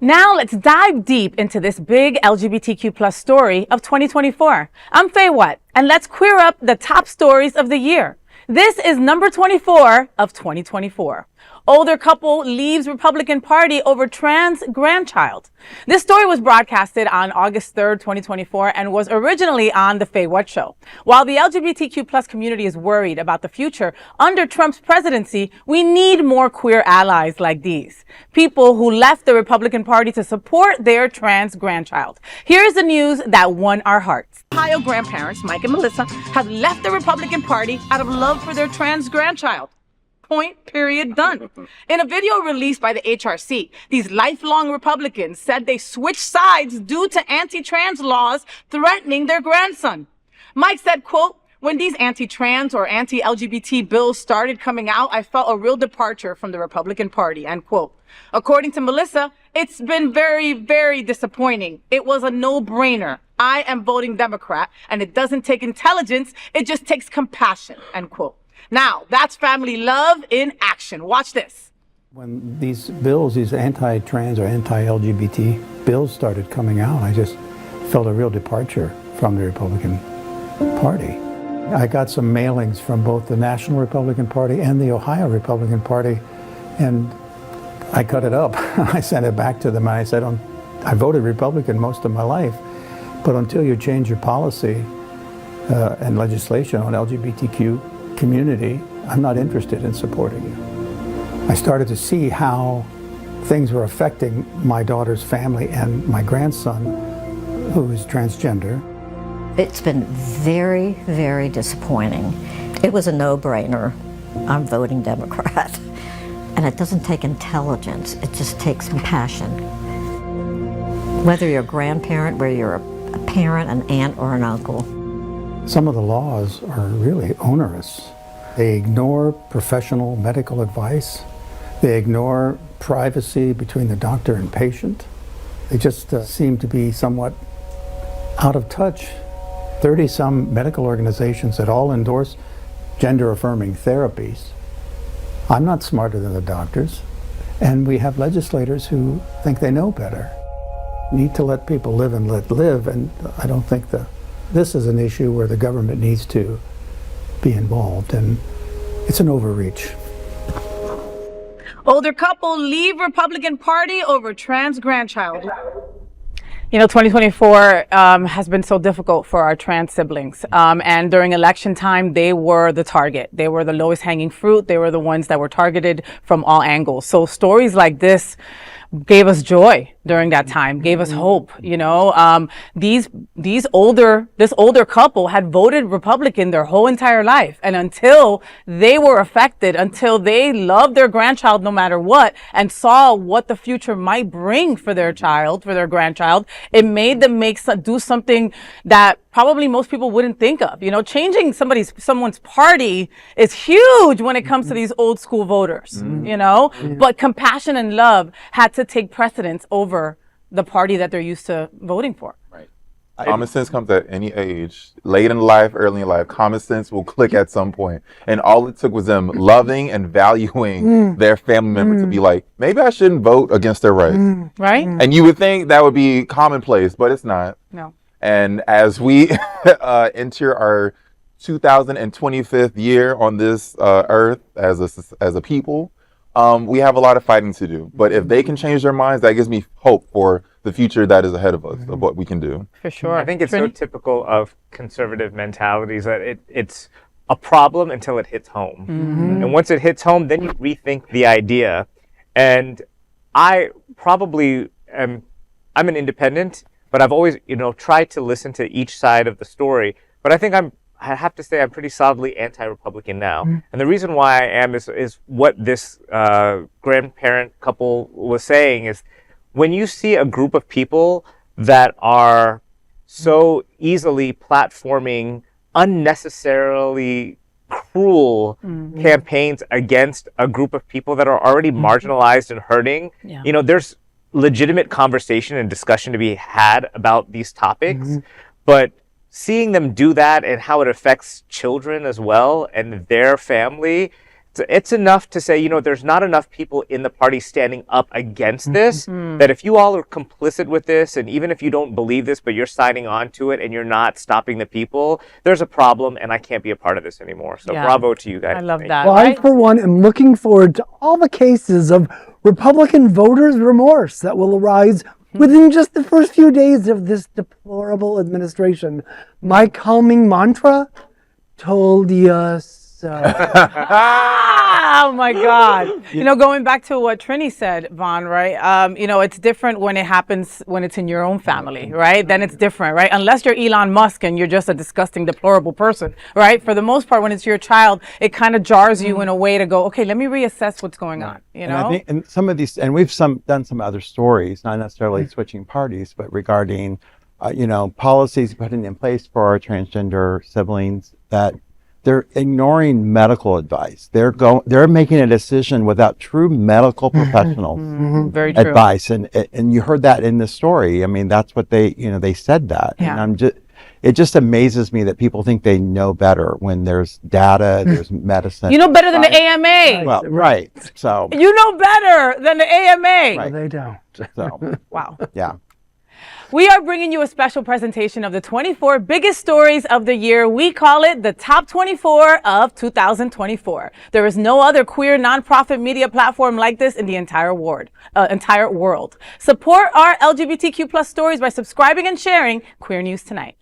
Now let's dive deep into this big LGBTQ plus story of 2024. I'm FayWhat, and let's queer up the top stories of the year. This is number 24 of 2024. Older couple leaves Republican Party over trans grandchild. This story was broadcasted on August 3rd, 2024, and was originally on the FayWhat show. While the LGBTQ plus community is worried about the future under Trump's presidency, we need more queer allies like these. People who left the Republican Party to support their trans grandchild. Here's the news that won our hearts. Ohio grandparents, Mike and Melissa, have left the Republican Party out of love for their trans grandchild. Point, period, done. In a video released by the HRC, these lifelong Republicans said they switched sides due to anti-trans laws threatening their grandson. Mike said, quote, "When these anti-trans or anti-LGBT bills started coming out, I felt a real departure from the Republican Party," end quote. According to Melissa, it's been very, very disappointing. It was a no-brainer. I am voting Democrat, and it doesn't take intelligence, it just takes compassion, end quote. Now, that's family love in action. Watch this. When these bills, these anti-trans or anti-LGBT bills started coming out, I just felt a real departure from the Republican Party. I got some mailings from both the National Republican Party and the Ohio Republican Party, and I cut it up. I sent it back to them, and I said, I voted Republican most of my life, but until you change your policy and legislation on LGBTQ community, I'm not interested in supporting you. I started to see how things were affecting my daughter's family and my grandson, who is transgender. It's been very, very disappointing. It was a no-brainer. I'm voting Democrat. And it doesn't take intelligence, it just takes compassion. Whether you're a grandparent, whether you're a parent, an aunt, or an uncle. Some of the laws are really onerous. They ignore professional medical advice. They ignore privacy between the doctor and patient. They just seem to be somewhat out of touch. 30-some medical organizations that all endorse gender-affirming therapies. I'm not smarter than the doctors, and we have legislators who think they know better. We need to let people live and let live, and I don't think this is an issue where the government needs to be involved, and it's an overreach. Older couple leave Republican Party over trans grandchild. You know, 2024 has been so difficult for our trans siblings. And during election time, they were the target. They were the lowest hanging fruit. They were the ones that were targeted from all angles. So stories like this gave us joy during that time, gave us hope. You know, this older couple had voted Republican their whole entire life. And until they were affected, until they loved their grandchild no matter what, and saw what the future might bring for their child, for their grandchild, it made them do something that probably most people wouldn't think of. You know, changing someone's party is huge when it comes to these old school voters, you know, but compassion and love had to take precedence over the party that they're used to voting for. Right. Common sense comes at any age, late in life, early in life. Common sense will click at some point. And all it took was them loving and valuing their family member to be like, maybe I shouldn't vote against their rights. Right? And you would think that would be commonplace, but it's not. No. And as we enter our 2025th year on this earth as a people, we have a lot of fighting to do. But if they can change their minds, that gives me hope for the future that is ahead of us, of what we can do. For sure. I think it's so typical of conservative mentalities that it's a problem until it hits home. And once it hits home, then you rethink the idea. And I probably I'm an independent, but I've always, tried to listen to each side of the story. But I think I have to say I'm pretty solidly anti-Republican now. And the reason why I am is what this grandparent couple was saying is, when you see a group of people that are so easily platforming unnecessarily cruel campaigns against a group of people that are already marginalized and hurting, there's legitimate conversation and discussion to be had about these topics, but seeing them do that and how it affects children as well and their family, it's enough to say, there's not enough people in the party standing up against this, that if you all are complicit with this, and even if you don't believe this, but you're signing on to it and you're not stopping the people, there's a problem, and I can't be a part of this anymore. So bravo to you guys. I love Thank that. you. Well, I, for one, am looking forward to all the cases of Republican voters' remorse that will arise within just the first few days of this deplorable administration. My calming mantra, told you so. Oh my God. Going back to what Trini said, Vaughn, right? It's different when it happens when it's in your own family, right? Then it's different, right? Unless you're Elon Musk and you're just a disgusting, deplorable person, right? For the most part, when it's your child, it kind of jars you in a way to go, okay, let me reassess what's going on, And I think, and some of these, and we've done some other stories, not necessarily switching parties, but regarding, policies put in place for our transgender siblings that they're ignoring medical advice. They're making a decision without true medical professional Very true. advice, and you heard that in the story. I mean, that's what they said that, and it just amazes me that people think they know better when there's data, there's medicine. You know better than the AMA. Well, right. So You know better than the AMA. Right. They don't. so Wow. yeah. We are bringing you a special presentation of the 24 biggest stories of the year. We call it the Top 24 of 2024. There is no other queer nonprofit media platform like this in the entire world. Support our LGBTQ+ stories by subscribing and sharing Queer News Tonight.